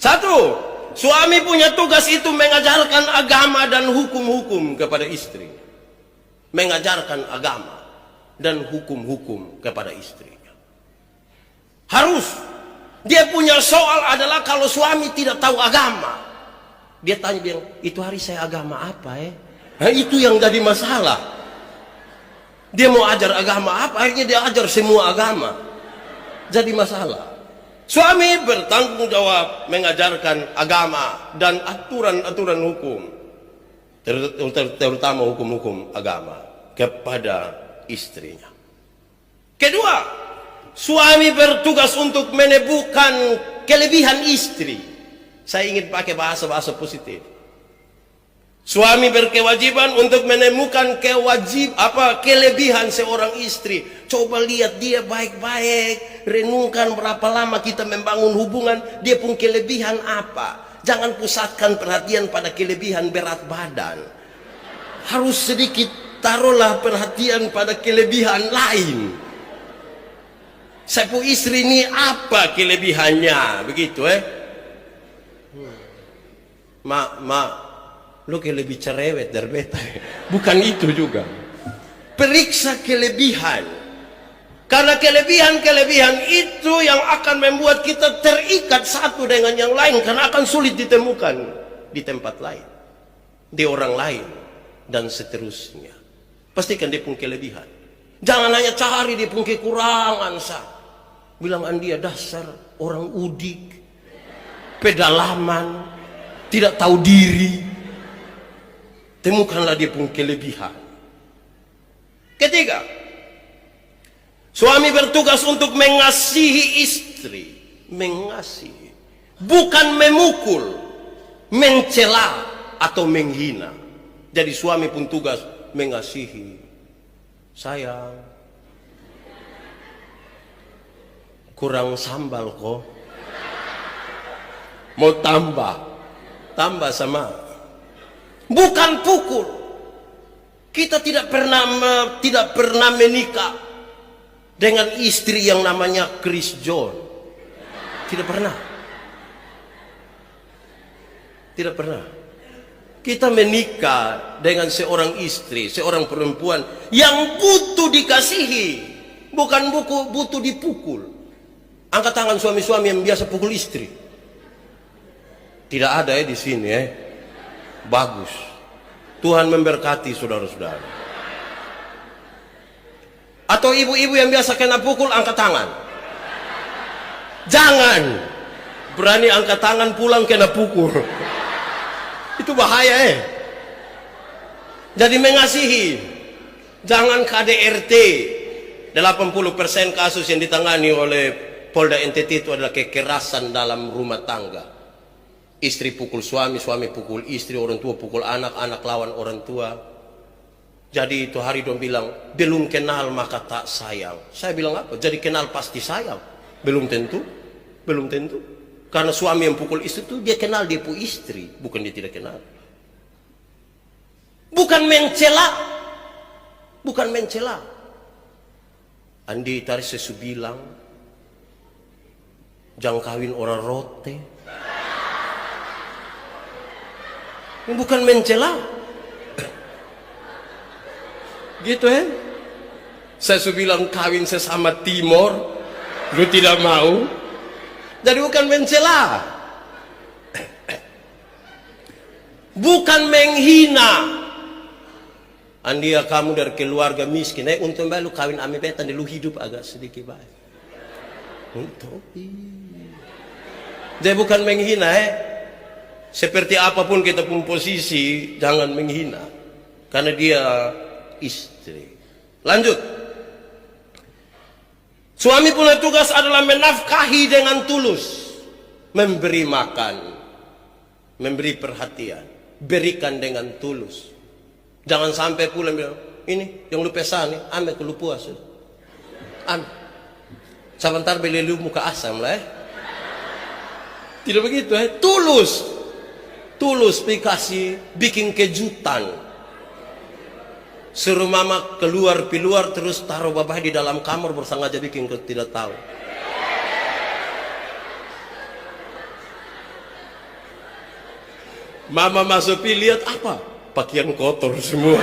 Satu, suami punya tugas itu mengajarkan agama dan hukum-hukum kepada istri. Mengajarkan agama dan hukum-hukum kepada istrinya. Harus. Dia punya soal adalah kalau suami tidak tahu agama, dia tanya, bilang, itu hari saya agama apa Nah, itu yang jadi masalah. Dia mau ajar agama apa, akhirnya dia ajar semua agama. Jadi masalah. Suami bertanggung jawab mengajarkan agama dan aturan-aturan hukum, terutama hukum-hukum agama kepada istrinya. Kedua, suami bertugas untuk menemukan kelebihan istri. Saya ingin pakai bahasa-bahasa positif. Suami berkewajiban untuk menemukan kelebihan seorang istri. Coba lihat dia baik-baik, renungkan berapa lama kita membangun hubungan, dia pun kelebihan apa. Jangan pusatkan perhatian pada kelebihan berat badan. Harus sedikit taruhlah perhatian pada kelebihan lain. Sepu istri ini apa kelebihannya, begitu Mak, lu kayak lebih cerewet dari beta. Bukan itu juga. Periksa kelebihan. Karena kelebihan-kelebihan itu yang akan membuat kita terikat satu dengan yang lain. Karena akan sulit ditemukan di tempat lain, di orang lain, dan seterusnya. Pastikan dia punya kelebihan. Jangan hanya cari dia punya kekurangan. Bilang dia dasar orang udik, pedalaman, tidak tahu diri. Temukanlah dia punya kelebihan. Ketiga, suami bertugas untuk mengasihi istri. Mengasihi, bukan memukul, mencela atau menghina. Jadi suami pun tugas mengasihi. Sayang, kurang sambal kok, mau tambah sama. Bukan pukul. Kita tidak pernah menikah dengan istri yang namanya Chris John. Tidak pernah. Tidak pernah. Kita menikah dengan seorang istri, seorang perempuan yang butuh dikasihi, bukan butuh dipukul. Angkat tangan suami-suami yang biasa pukul istri. Tidak ada di sini Bagus. Tuhan memberkati saudara-saudara. Atau ibu-ibu yang biasa kena pukul, angkat tangan. Jangan berani angkat tangan pulang kena pukul. Itu bahaya Jadi mengasihi. Jangan KDRT. 80% kasus yang ditangani oleh Polda NTT itu adalah kekerasan dalam rumah tangga. Istri pukul suami, suami pukul istri, orang tua pukul anak, anak lawan orang tua. Jadi itu hari dong bilang, belum kenal maka tak sayang. Saya bilang apa? Jadi kenal pasti sayang. Belum tentu. Belum tentu. Karena suami yang pukul istri itu dia kenal dia pun istri, bukan dia tidak kenal. Bukan mencela. Bukan mencela. Andi tadi sesu bilang, jangan kawin orang rote. Bukan mencela. Gitu Saya sudah bilang kawin sesama Timor, lu tidak mau. Jadi bukan mencela. Bukan menghina. Andia kamu dari keluarga miskin, untuk lu kawin ame betan, lu hidup agak sedikit baik. Untuk. Jadi bukan menghina Seperti apapun kita pun posisi, jangan menghina. Karena dia istri. Lanjut. Suami punya tugas adalah menafkahi dengan tulus. Memberi makan. Memberi perhatian. Berikan dengan tulus. Jangan sampai pulang bilang, ini yang lu pesan nih, ame lu puas. Ame. Sebentar beli lu muka asam lah Tidak begitu Tulus. Tulus dikasih, bikin kejutan. Suruh mama keluar terus taruh babah di dalam kamar bersengaja bikin tidak tahu. Mama masuk lihat apa? Pakaian kotor semua.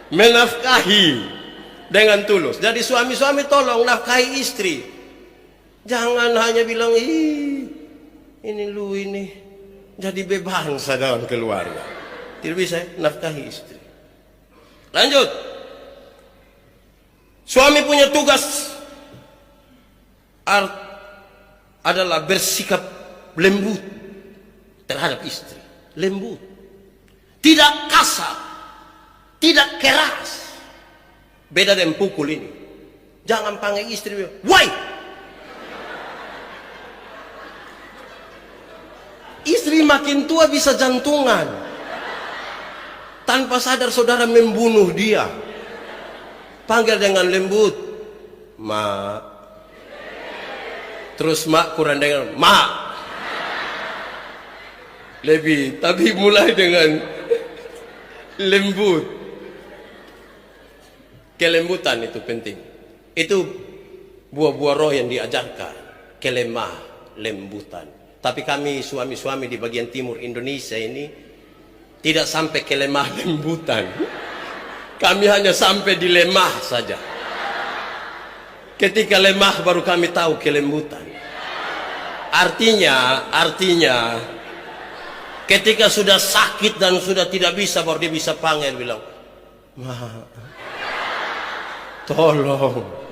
Menafkahi dengan tulus. Jadi suami-suami tolong nafkahi istri. Jangan hanya bilang, ih, ini lu ini jadi bebangsa dalam keluarga. Tidak bisa nafkahi istri. Lanjut. Suami punya tugas adalah bersikap lembut terhadap istri. Lembut. Tidak kasar. Tidak keras. Beda dengan pukul ini. Jangan panggil istri, woi. Istri makin tua bisa jantungan. Tanpa sadar saudara membunuh dia. Panggil dengan lembut, Ma. Terus mak kurang dengan mak. Lebih, tapi mulai dengan lembut. Kelembutan itu penting. Itu buah-buah roh yang diajarkan. Kelemah, lembutan. Tapi kami suami-suami di bagian timur Indonesia ini tidak sampai kelemah lembutan. Kami hanya sampai di lemah saja. Ketika lemah baru kami tahu kelembutan. Artinya ketika sudah sakit dan sudah tidak bisa baru dia bisa panggil bilang, Ma, tolong